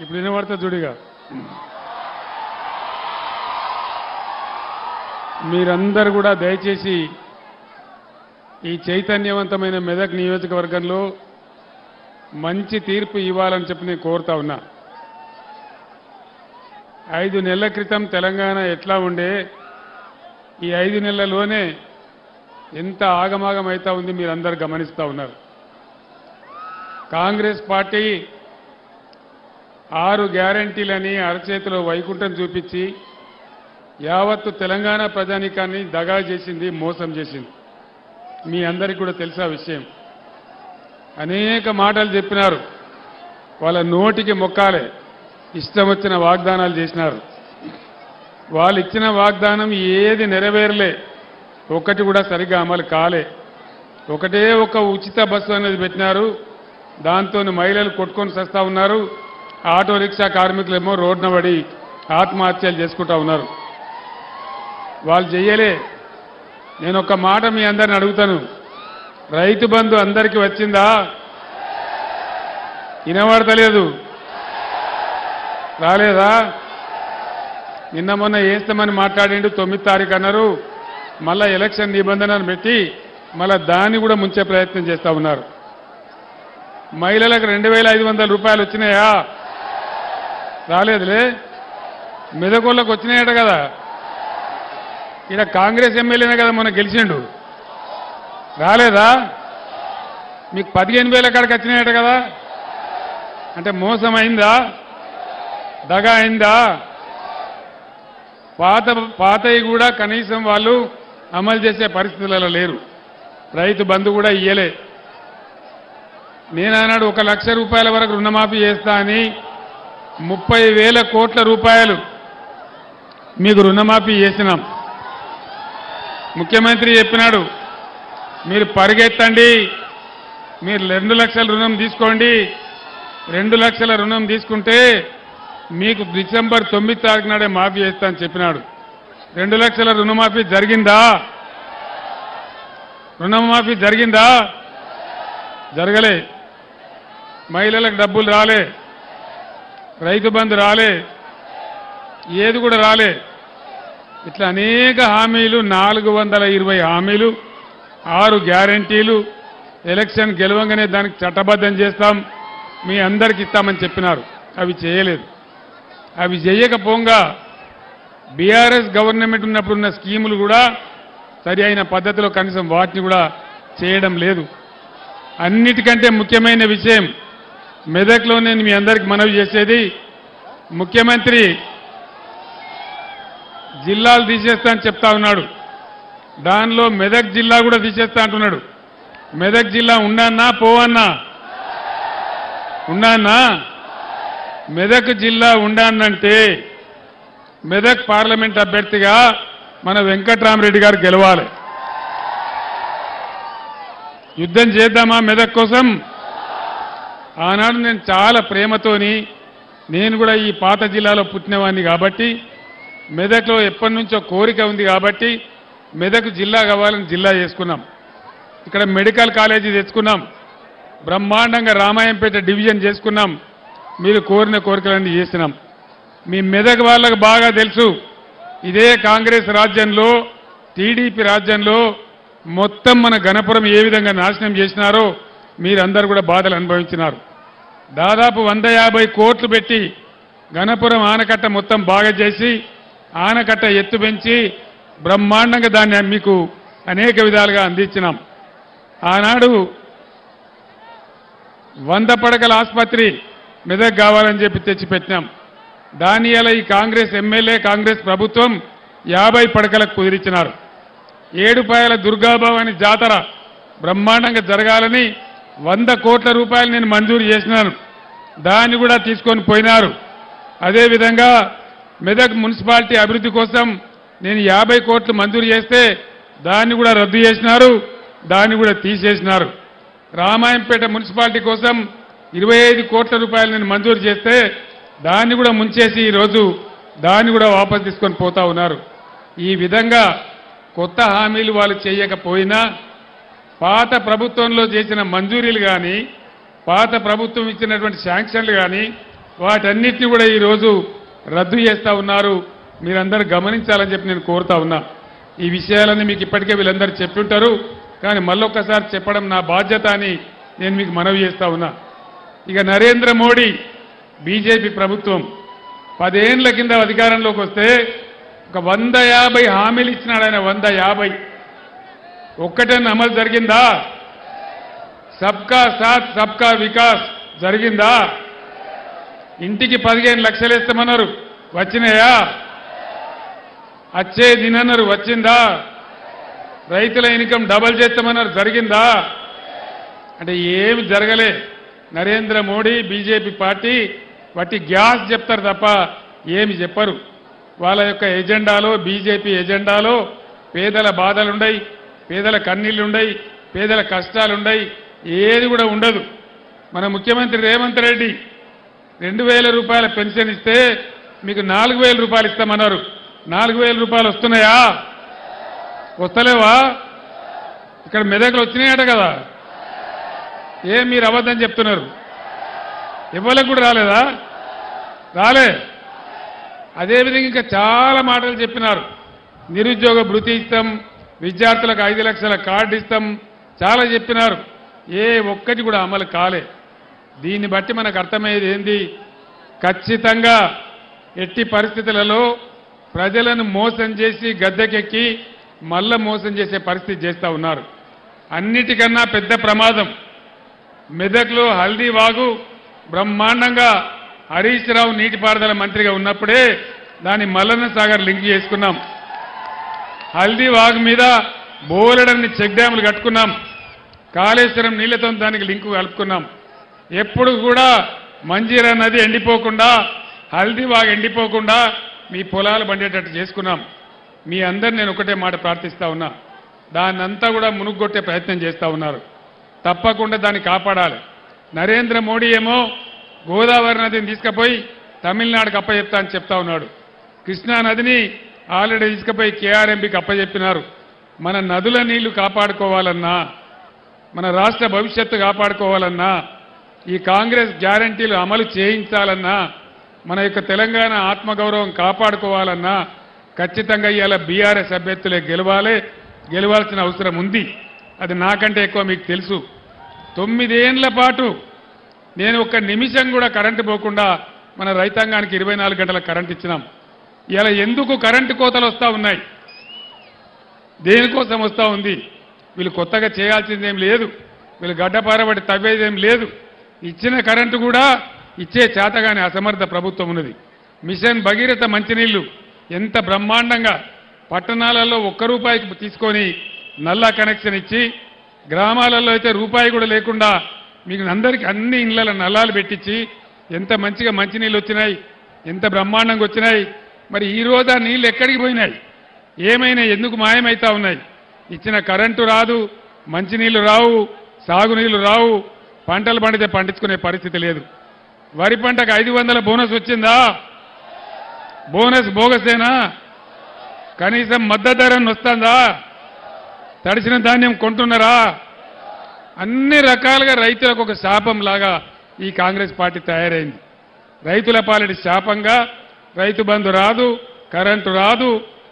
ఇప్పుడు వినబడతా చూడిగా మీరందరూ కూడా దయచేసి ఈ చైతన్యవంతమైన మెదక్ నియోజకవర్గంలో మంచి తీర్పు ఇవ్వాలని చెప్పి నేను కోరుతా ఉన్నా. 5 నెలల క్రితం తెలంగాణ ఎట్లా ఉండే, ఈ 5 నెలల్లోనే ఎంత ఆగమాగం అవుతా ఉంది మీరందరూ గమనిస్తూ ఉన్నారు. కాంగ్రెస్ పార్టీ 6 గ్యారంటీలని అరచేతిలో వైకుంఠం చూపించి యావత్తు తెలంగాణ ప్రజానీకాన్ని దగా చేసింది, మోసం చేసింది. మీ అందరికీ కూడా తెలుసా విషయం. అనేక మాటలు చెప్పినారు, వాళ్ళ నోటికి మొక్కాలే, ఇష్టం వచ్చిన వాగ్దానాలు చేసినారు. వాళ్ళు ఇచ్చిన వాగ్దానం ఏది నెరవేరలే, ఒకటి కూడా సరిగ్గా అమలు కాలే. ఒకటే ఒక ఉచిత బస్సు అనేది పెట్టినారు, దాంతో మహిళలు కొట్టుకొని సస్తా ఉన్నారు. ఆటో రిక్షా కార్మికులేమో రోడ్డున పడి ఆత్మహత్యలు చేసుకుంటా ఉన్నారు. వాళ్ళు చెయ్యలే. నేను ఒక మాట మీ అందరిని అడుగుతాను, రైతు బంధు అందరికీ వచ్చిందా? వినబడతలేదు, రాలేదా? నిన్న మొన్న వేస్తామని మాట్లాడిండు, 9 తారీఖు అన్నారు. మళ్ళా ఎలక్షన్ నిబంధనలు పెట్టి మళ్ళా దాన్ని కూడా ముంచే ప్రయత్నం చేస్తూ ఉన్నారు. మహిళలకు 2500 రూపాయలు వచ్చినాయా? రాలేదులే. మెదకోళ్ళకు వచ్చినాయట కదా. ఇక్కడ కాంగ్రెస్ ఎమ్మెల్యేనే కదా మొన్న గెలిచిండు, రాలేదా? మీకు 15,000 కాడికి వచ్చినాయట కదా. అంటే మోసం అయిందా? దగా అయిందా? పాతవి కూడా కనీసం వాళ్ళు అమలు చేసే పరిస్థితులలో లేరు. రైతు బంధు కూడా ఇయ్యలే. నేను ఆనాడు 1 లక్ష రూపాయల వరకు రుణమాఫీ చేస్తా అని 30,000 కోట్ల రూపాయలు మీకు రుణమాఫీ చేసినాం. ముఖ్యమంత్రి చెప్పినాడు, మీరు పరిగెత్తండి, మీరు 2 లక్షల రుణం తీసుకోండి. 2 లక్షల రుణం తీసుకుంటే మీకు డిసెంబర్ 9 తారీఖు నాడే మాఫీ చేస్తా అని చెప్పినాడు. 2 లక్షల రుణమాఫీ జరిగిందా? రుణమాఫీ జరిగిందా? జరగలే. మహిళలకు డబ్బులు రాలే, రైతు బంధు రాలే, ఏది కూడా రాలే. ఇట్లా అనేక హామీలు, 420 హామీలు, 6 గ్యారంటీలు, ఎలక్షన్ గెలవంగానే దానికి చట్టబద్ధం చేస్తాం, మీ అందరికి ఇస్తామని చెప్పినారు. అవి చేయలేదు. అవి చేయకపోగా బీఆర్ఎస్ గవర్నమెంట్ ఉన్నప్పుడున్న స్కీములు కూడా సరి అయిన పద్ధతిలో కనీసం వాటిని కూడా చేయడం లేదు. అన్నిటికంటే ముఖ్యమైన విషయం, మెదక్లో నేను మీ అందరికి మనవి చేసేది, ముఖ్యమంత్రి జిల్లాలు తీసేస్తా అని చెప్తా ఉన్నాడు. దానిలో మెదక్ జిల్లా కూడా తీసేస్తా అంటున్నాడు. మెదక్ జిల్లా ఉండన్నా పోవన్నా? ఉండన్నా? మెదక్ జిల్లా ఉండన్నంటే మెదక్ పార్లమెంట్ అభ్యర్థిగా మన వెంకట్రామరెడ్డి గారు గెలవాలి. యుద్ధం చేద్దామా మెదక్ కోసం? ఆనాడు నేను చాలా ప్రేమతోని, నేను కూడా ఈ పాత జిల్లాలో పుట్టినవాడిని కాబట్టి, మెదక్లో ఎప్పటి నుంచో కోరిక ఉంది కాబట్టి మెదక్ జిల్లా కావాలని జిల్లా చేసుకున్నాం. ఇక్కడ మెడికల్ కాలేజీ తెచ్చుకున్నాం, బ్రహ్మాండంగా రామాయంపేట డివిజన్ చేసుకున్నాం. మీరు కోరిన కోరికలన్నీ చేసినాం. మీ మెదక్ వాళ్ళకు బాగా తెలుసు, ఇదే కాంగ్రెస్ రాజ్యంలో, టీడీపీ రాజ్యంలో మొత్తం మన గణపురం ఏ విధంగా నాశనం చేసినారో మీరందరూ కూడా బాధలు అనుభవించినారు. దాదాపు 150 కోట్లు పెట్టి గణపురం ఆనకట్ట మొత్తం బాగా చేసి, ఆనకట్ట ఎత్తు పెంచి బ్రహ్మాండంగా దాన్ని మీకు అనేక విధాలుగా అందించినాం. ఆనాడు 100 పడకల ఆసుపత్రి మెదక్ కావాలని చెప్పి తెచ్చిపెట్టినాం. దాని అలా ఈ కాంగ్రెస్ ఎమ్మెల్యే, కాంగ్రెస్ ప్రభుత్వం 50 పడకలకు కుదిరించినారు. ఏడుపాయల దుర్గాభవాని జాతర బ్రహ్మాండంగా జరగాలని 100 కోట్ల రూపాయలు నేను మంజూరు చేసినాను. దాన్ని కూడా తీసుకొని పోయినారు. అదేవిధంగా మెదక్ మున్సిపాలిటీ అభివృద్ధి కోసం నేను 50 కోట్లు మంజూరు చేస్తే దాన్ని కూడా రద్దు చేసినారు, దాన్ని కూడా తీసేసినారు. రామాయంపేట మున్సిపాలిటీ కోసం 25 కోట్ల రూపాయలు నేను మంజూరు చేస్తే దాన్ని కూడా ముంచేసి ఈరోజు దాన్ని కూడా వాపసు తీసుకొని పోతా ఉన్నారు. ఈ విధంగా కొత్త హామీలు వాళ్ళు చేయకపోయినా పాత ప్రభుత్వంలో చేసిన మంజూరీలు కానీ, పాత ప్రభుత్వం ఇచ్చినటువంటి శాంక్షన్లు కానీ వాటన్నిటిని కూడా ఈరోజు రద్దు చేస్తూ ఉన్నారు. మీరందరూ గమనించాలని చెప్పి నేను కోరుతా ఉన్నా. ఈ విషయాలన్నీ మీకు ఇప్పటికే వీళ్ళందరూ చెప్తుంటారు, కానీ మళ్ళొక్కసారి చెప్పడం నా బాధ్యత అని నేను మీకు మనవి చేస్తా ఉన్నా. ఇక నరేంద్ర మోడీ బీజేపీ ప్రభుత్వం 10 ఏళ్ల కింద అధికారంలోకి వస్తే ఒక 150 హామీలు ఇచ్చినాడు ఆయన. 150 ఒక్కటన్నా అమలు జరిగిందా? సబ్కా సాత్ సబ్కా వికాస్ జరిగిందా? ఇంటికి 15 లక్షలు ఇస్తామన్నారు, వచ్చినాయా? వచ్చే దినన్నారు, వచ్చిందా? రైతుల ఇన్కమ్ డబల్ చేస్తామన్నారు, జరిగిందా? అంటే ఏమి జరగలే. నరేంద్ర మోడీ బీజేపీ పార్టీ వాటి గ్యాస్ చెప్తారు తప్ప ఏమి చెప్పరు. వాళ్ళ యొక్క ఎజెండాలో, బీజేపీ ఎజెండాలో పేదల బాధలుండయి, పేదల కన్నీళ్లుండయి, పేదల కష్టాలుండయి, ఏది కూడా ఉండదు. మన ముఖ్యమంత్రి రేవంత్ రెడ్డి 2000 రూపాయల పెన్షన్ ఇస్తే మీకు 4000 రూపాయలు ఇస్తామన్నారు. 4000 రూపాయలు వస్తున్నాయా? వస్తలేవా? ఇక్కడ మెదక్లు వచ్చినాయట కదా, ఏం మీరు అబద్ధం చెప్తున్నారు? ఇవ్వలకు కూడా రాలేదా? రాలే. అదేవిధంగా ఇంకా చాలా మాటలు చెప్పినారు. నిరుద్యోగ భృతి ఇస్తాం, విద్యార్థులకు 5 లక్షల కార్డు ఇస్తాం, చాలా చెప్పినారు. ఏ ఒక్కటి కూడా అమలు కాలే. దీన్ని బట్టి మనకు అర్థమయ్యేది ఏంది? ఖచ్చితంగా ఎట్టి పరిస్థితులలో ప్రజలను మోసం చేసి గద్దెకెక్కి మళ్ళా మోసం చేసే పరిస్థితి చేస్తూ ఉన్నారు. అన్నిటికన్నా పెద్ద ప్రమాదం మెదక్లో హల్దీ వాగు బ్రహ్మాండంగా హరీష్ రావు నీటిపారుదల మంత్రిగా ఉన్నప్పుడే దాన్ని మల్లన్న సాగర్ లింక్ చేసుకున్నాం. హల్దీ వాగు మీద బోలెడన్ని చెక్ డ్యాములు కట్టుకున్నాం. కాళేశ్వరం నీళ్లతో దానికి లింకు కలుపుకున్నాం. ఎప్పుడు కూడా మంజీరా నది ఎండిపోకుండా, హల్దీ వాగు ఎండిపోకుండా మీ పొలాలు పండేటట్టు చేసుకున్నాం. మీ అందరు నేను ఒకటే మాట ప్రార్థిస్తా ఉన్నా, దాన్నంతా కూడా మునుగొట్టే ప్రయత్నం చేస్తూ ఉన్నారు. తప్పకుండా దాన్ని కాపాడాలి. నరేంద్ర మోడీ ఏమో గోదావరి నదిని తీసుకుపోయి తమిళనాడుకు అప్పచెప్తా అని చెప్తా ఉన్నాడు. కృష్ణా నదిని ఆల్రెడీ తీసుకుపోయి కేఆర్ఎంపీకి అప్పచెప్పినారు. మన నదుల నీళ్లు కాపాడుకోవాలన్నా, మన రాష్ట్ర భవిష్యత్తు కాపాడుకోవాలన్నా, ఈ కాంగ్రెస్ గ్యారంటీలు అమలు చేయించాలన్నా, మన యొక్క తెలంగాణ ఆత్మగౌరవం కాపాడుకోవాలన్నా ఖచ్చితంగా ఇవాళ బీఆర్ఎస్ అభ్యర్థులే గెలవాల్సిన అవసరం ఉంది. అది నాకంటే ఎక్కువ మీకు తెలుసు. 9 ఏళ్ల పాటు నేను ఒక్క నిమిషం కూడా కరెంటు పోకుండా మన రైతాంగానికి 24 గంటల కరెంట్ ఇచ్చినాం. ఇలా ఎందుకు కరెంటు కోతలు వస్తూ ఉన్నాయి? దేనికోసం వస్తూ ఉంది? వీళ్ళు కొత్తగా చేయాల్సిందేం లేదు, వీళ్ళు గడ్డపారబడి తవ్వేదేం లేదు. ఇచ్చిన కరెంటు కూడా ఇచ్చే చేతగాని అసమర్థ ప్రభుత్వం ఉన్నది. మిషన్ భగీరథ మంచినీళ్లు ఎంత బ్రహ్మాండంగా పట్టణాలలో 1 రూపాయికి తీసుకొని నల్లా కనెక్షన్ ఇచ్చి, గ్రామాలలో అయితే రూపాయి కూడా లేకుండా మీకు అందరికీ అన్ని ఇళ్లలో నల్లాలు పెట్టించి ఎంత మంచిగా మంచినీళ్ళు వచ్చినాయి, ఎంత బ్రహ్మాండంగా వచ్చినాయి. మరి ఈ రోజు ఆ నీళ్ళు ఎక్కడికి పోయినాయి? ఏమైనా ఎందుకు మాయమైతా ఉన్నాయి? ఇచ్చిన కరెంటు రాదు, మంచినీళ్లు రావు, సాగునీళ్లు రావు, పంటలు పండితే పండించుకునే పరిస్థితి లేదు. వరి పంటకు 500 బోనస్ వచ్చిందా? బోనస్ బోగసేనా? కనీసం మద్దతు ధర వస్తుందా? తడిసిన ధాన్యం కొంటున్నారా? అన్ని రకాలుగా రైతులకు ఒక శాపం లాగా ఈ కాంగ్రెస్ పార్టీ తయారైంది. రైతుల పాలిటి శాపంగా రైతు బంధు రాదు, కరెంటు రాదు,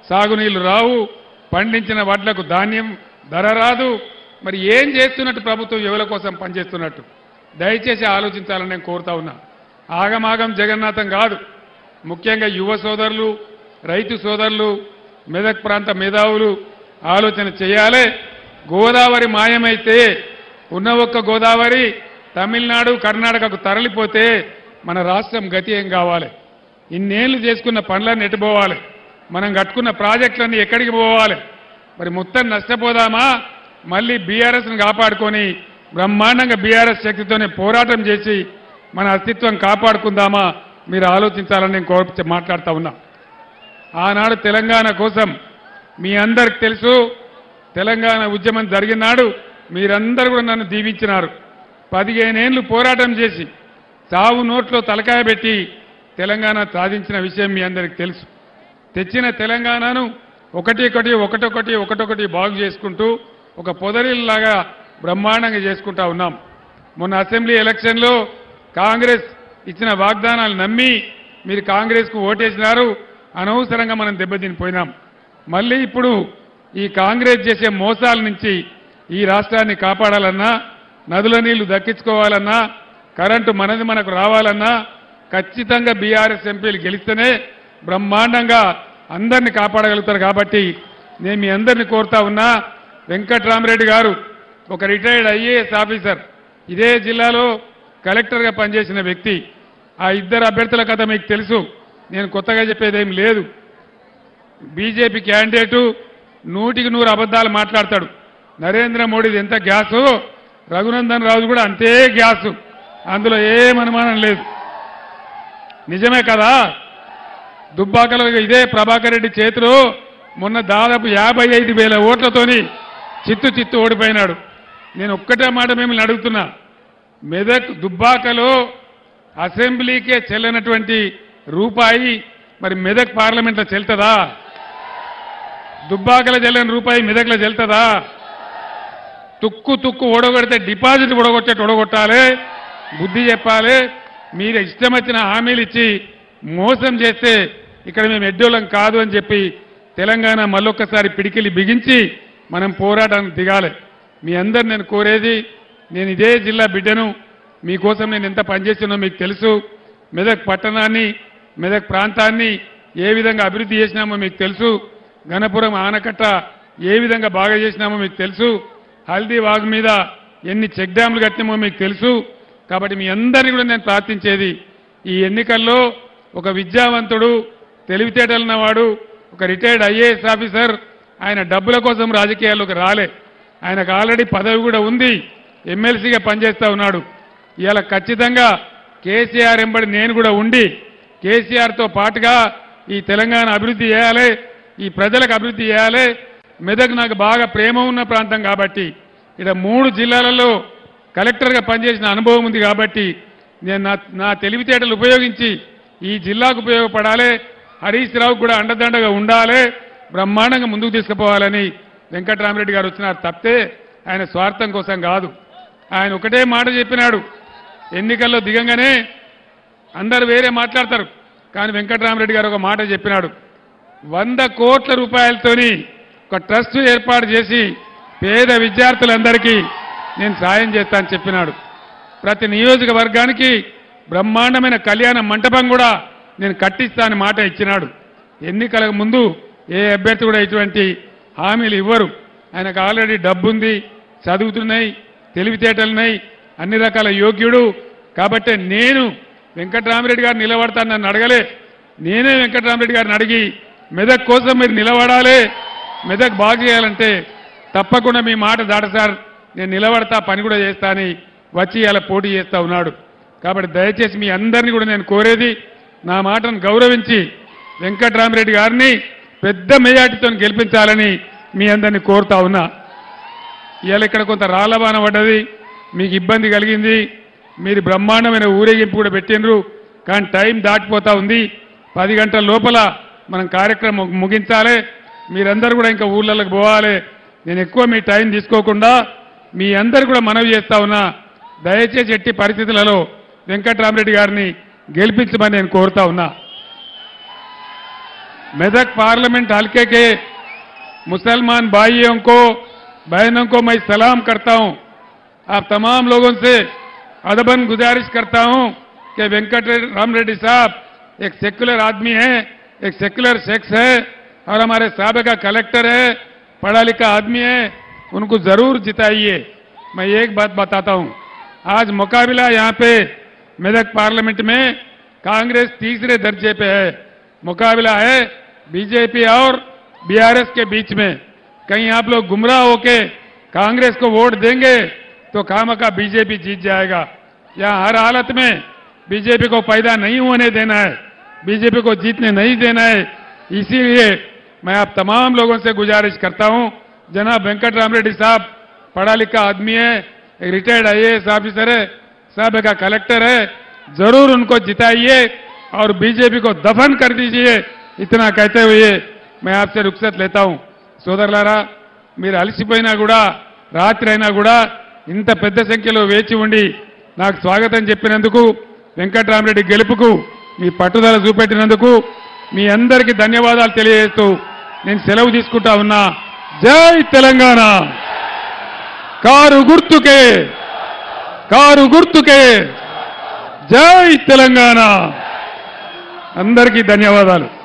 సాగునీళ్లు రావు, పండించిన వడ్లకు ధాన్యం ధర రాదు. మరి ఏం చేస్తున్నట్టు ప్రభుత్వం? ఎవరి కోసం పనిచేస్తున్నట్టు? దయచేసి ఆలోచించాలని నేను కోరుతా ఉన్నా. ఆగమాగం జగన్నాథం కాదు. ముఖ్యంగా యువ సోదరులు, రైతు సోదరులు, మెదక్ ప్రాంత మేధావులు ఆలోచన చేయాలి. గోదావరి మాయమైతే ఉన్న ఒక్క గోదావరి తమిళనాడు, కర్ణాటకకు తరలిపోతే మన రాష్ట్రం గతి ఏం కావాలి? ఇన్నేళ్లు చేసుకున్న పనులన్నీ ఎటుపోవాలి? మనం కట్టుకున్న ప్రాజెక్టులన్నీ ఎక్కడికి పోవాలి? మరి మొత్తం నష్టపోదామా? మళ్ళీ బీఆర్ఎస్ను కాపాడుకొని బ్రహ్మాండంగా బీఆర్ఎస్ శక్తితోనే పోరాటం చేసి మన అస్తిత్వం కాపాడుకుందామా? మీరు ఆలోచించాలని నేను మాట్లాడుతూ ఉన్నా. ఆనాడు తెలంగాణ కోసం మీ అందరికి తెలుసు, తెలంగాణ ఉద్యమం జరిగిన నాడు మీరందరూ కూడా నన్ను దీవించినారు. 15 ఏళ్లు పోరాటం చేసి చావు నోట్లో తలకాయ పెట్టి తెలంగాణ సాధించిన విషయం మీ అందరికి తెలుసు. తెచ్చిన తెలంగాణను ఒకటొకటి బాగు చేసుకుంటూ ఒక పొదరిల్లాగా బ్రహ్మాండంగా చేసుకుంటా ఉన్నాం. మొన్న అసెంబ్లీ ఎలక్షన్లో కాంగ్రెస్ ఇచ్చిన వాగ్దానాలు నమ్మి మీరు కాంగ్రెస్కు ఓటేసినారు. అనవసరంగా మనం దెబ్బతినిపోయినాం. మళ్ళీ ఇప్పుడు ఈ కాంగ్రెస్ చేసే మోసాల నుంచి ఈ రాష్ట్రాన్ని కాపాడాలన్నా, నదుల నీళ్లు దక్కించుకోవాలన్నా, కరెంటు మనకు రావాలన్నా ఖచ్చితంగా బీఆర్ఎస్ ఎంపీలు గెలిస్తేనే బ్రహ్మాండంగా అందరినీ కాపాడగలుగుతారు. కాబట్టి నేను మీ అందరినీ కోరుతా ఉన్నా, వెంకట్రామరెడ్డి గారు ఒక రిటైర్డ్ ఐఏఎస్ ఆఫీసర్, ఇదే జిల్లాలో కలెక్టర్గా పనిచేసిన వ్యక్తి. ఆ ఇద్దరు అభ్యర్థుల కథ మీకు తెలుసు, నేను కొత్తగా చెప్పేదేం లేదు. బీజేపీ క్యాండిడేటు 100% అబద్ధాలు మాట్లాడతాడు. నరేంద్ర మోడీది ఎంత గ్యాసు, రఘునందన్ రావు కూడా అంతే గ్యాసు, అందులో ఏం అనుమానం లేదు. నిజమే కదా? దుబ్బాకలో ఇదే ప్రభాకర్ రెడ్డి చేతిలో మొన్న దాదాపు 55,000 ఓట్లతోని చిత్తు ఓడిపోయినాడు. నేను ఒక్కటే మాట మిమ్మల్ని అడుగుతున్నా, మెదక్ దుబ్బాకలో అసెంబ్లీకే చెల్లనటువంటి రూపాయి మరి మెదక్ పార్లమెంట్లో చెల్తుందా? దుబ్బాకలో చెల్లని రూపాయి మెదక్లో చెల్తుందా? తుక్కు ఓడగొడితే డిపాజిట్ ఓడగొట్టాలి, బుద్ధి చెప్పాలి. మీరు ఇష్టం వచ్చిన హామీలు ఇచ్చి మోసం చేస్తే ఇక్కడ మేము ఎడ్డోళ్ళం కాదు అని చెప్పి తెలంగాణ మళ్ళొక్కసారి పిడికిలి బిగించి మనం పోరాటానికి దిగాలి. మీ అందరు నేను కోరేది, నేను ఇదే జిల్లా బిడ్డను, మీకోసం నేను ఎంత పనిచేసినో మీకు తెలుసు. మెదక్ పట్టణాన్ని, మెదక్ ప్రాంతాన్ని ఏ విధంగా అభివృద్ధి చేసినామో మీకు తెలుసు. గణపురం ఆనకట్ట ఏ విధంగా బాగా చేసినామో మీకు తెలుసు. హల్దీ వాగ్ మీద ఎన్ని చెక్ డ్యాములు కట్టినామో మీకు తెలుసు. కాబట్టి మీ అందరినీ కూడా నేను ప్రార్థించేది, ఈ ఎన్నికల్లో ఒక విద్యావంతుడు, తెలివితేటలున్నవాడు, ఒక రిటైర్డ్ ఐఏఎస్ ఆఫీసర్, ఆయన డబ్బుల కోసం రాజకీయాల్లోకి రాలే. ఆయనకు ఆల్రెడీ పదవి కూడా ఉంది, ఎమ్మెల్సీగా పనిచేస్తూ ఉన్నాడు. ఇవాళ ఖచ్చితంగా కేసీఆర్ ఎంబడి నేను కూడా ఉండి కేసీఆర్తో పాటుగా ఈ తెలంగాణ అభివృద్ధి చేయాలి, ఈ ప్రజలకు అభివృద్ధి చేయాలి. మెదక్ నాకు బాగా ప్రేమ ఉన్న ప్రాంతం కాబట్టి, ఇక్కడ 3 జిల్లాలలో కలెక్టర్గా పనిచేసిన అనుభవం ఉంది కాబట్టి నేను నా తెలివితేటలు ఉపయోగించి ఈ జిల్లాకు ఉపయోగపడాలి, హరీష్ రావు కూడా అండదండగా ఉండాలి, బ్రహ్మాండంగా ముందుకు తీసుకుపోవాలని వెంకట్రామరెడ్డి గారు వచ్చినారు తప్పితే ఆయన స్వార్థం కోసం కాదు. ఆయన ఒకటే మాట చెప్పినాడు, ఎన్నికల్లో దిగంగానే అందరూ వేరే మాట్లాడతారు, కానీ వెంకట్రామరెడ్డి గారు ఒక మాట చెప్పినాడు, 100 కోట్ల రూపాయలతోని ఒక ట్రస్ట్ ఏర్పాటు చేసి పేద విద్యార్థులందరికీ నేను సాయం చేస్తానని చెప్పినాడు. ప్రతి నియోజకవర్గానికి బ్రహ్మాండమైన కళ్యాణ మంటపం కూడా నేను కట్టిస్తానని మాట ఇచ్చినాడు. ఎన్నికలకు ముందు ఏ అభ్యర్థి కూడా ఇటువంటి హామీలు ఇవ్వరు. ఆయనకు ఆల్రెడీ డబ్బుంది, చదువుతున్నాయి, తెలివితేటలున్నాయి, అన్ని రకాల యోగ్యుడు. కాబట్టి నేను వెంకట్రామరెడ్డి గారు నిలబడతాను, నన్ను అడగలే, నేనే వెంకట్రామరెడ్డి గారిని అడిగి మెదక్ కోసం మీరు నిలబడాలి, మెదక్ బాగు చేయాలంటే తప్పకుండా మీ మాట దాట సార్, నేను నిలబడతా, పని కూడా చేస్తా అని వచ్చి ఇలా పోటీ చేస్తూ ఉన్నాడు. కాబట్టి దయచేసి మీ అందరినీ కూడా నేను కోరేది, నా మాటను గౌరవించి వెంకట్రామరెడ్డి గారిని పెద్ద మెజార్టీతో గెలిపించాలని మీ అందరినీ కోరుతా ఉన్నా. ఇవాళ ఇక్కడ కొంత రాళ్లబాన పడ్డది, మీకు ఇబ్బంది కలిగింది, మీరు బ్రహ్మాండమైన ఊరేగింపు కూడా పెట్టినరు, కానీ టైం దాటిపోతా ఉంది. 10 గంటల లోపల మనం కార్యక్రమం ముగించాలి, మీరందరూ కూడా ఇంకా ఊళ్ళకి పోవాలి. నేను ఎక్కువ మీ టైం తీసుకోకుండా మీ అందరూ కూడా మనవి చేస్తా ఉన్నా, దయచేసి ఎట్టి పరిస్థితులలో వెంకట్రామరెడ్డి గారిని గెలిపించమని నేను కోరుతా ఉన్నా. मेदक पार्लियामेंट हल्के के मुसलमान भाइयों को, बहनों को मैं सलाम करता हूं। आप तमाम लोगों से अदबन गुजारिश करता हूं कि वेंकटरामरेड्डी साहब एक सेक्युलर आदमी है, एक सेक्युलर शख्स है और हमारे साबिका कलेक्टर है, पढ़ा लिखा आदमी है, उनको जरूर जिताइए। मैं एक बात बताता हूं, आज मुकाबला यहां पे मेदक पार्लियामेंट में कांग्रेस तीसरे दर्जे पे है। मुकाबला है बीजेपी और बीआरएस के बीच में। कहीं आप लोग गुमराह होके कांग्रेस को वोट देंगे तो खामखा बीजेपी जीत जाएगा। यहां हर हालत में बीजेपी को पैदा नहीं होने देना है, बीजेपी को जीतने नहीं देना है। इसीलिए मैं आप तमाम लोगों से गुजारिश करता हूं, जनाब वेंकटरामरेड्डी साहब पढ़ा लिखा आदमी है, एक रिटायर्ड आईएएस ऑफिसर है, साहब का कलेक्टर है, जरूर उनको जिताइए और बीजेपी को दफन कर दीजिए। इतना कहते हुए मैं आपसे रुखसत लेता हूं। సోదరులారా, మీరు అలసిపోయినా కూడా రాత్రి అయినా కూడా ఇంత పెద్ద సంఖ్యలో వేచి ఉండి నాకు స్వాగతం చెప్పినందుకు వెంకట్రామరెడ్డి గెలుపుకు మీ పట్టుదల చూపెట్టినందుకు మీ అందరికీ ధన్యవాదాలు తెలియజేస్తూ నేను సెలవు తీసుకుంటా ఉన్నా. జై తెలంగాణ. కారు గుర్తుకే, కారు గుర్తుకే. జై తెలంగాణ. అందరికీ ధన్యవాదాలు.